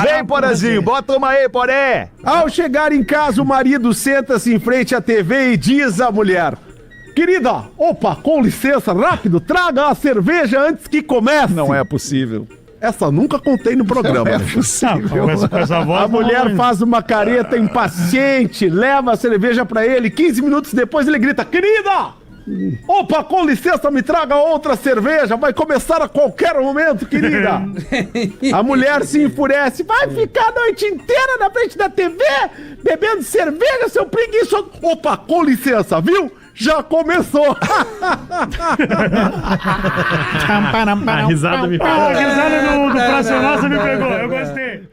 Vem, Porazinho, bota uma aí, Poré. Ao chegar em casa, o marido senta-se em frente à TV e diz à mulher: querida, opa, com licença, rápido, traga a cerveja antes que comece. Não é possível. Essa nunca contei no programa. Não é né? possível. Com essa voz, A mulher faz uma careta impaciente, leva a cerveja pra ele. 15 minutos depois ele grita: querida! Opa, com licença, me traga outra cerveja. Vai começar a qualquer momento, querida. A mulher se enfurece. Vai ficar a noite inteira na frente da TV bebendo cerveja, seu preguiçoso. Opa, com licença, viu? Já começou. A risada me pegou. A risada do Praça Nossa me pegou. Eu gostei.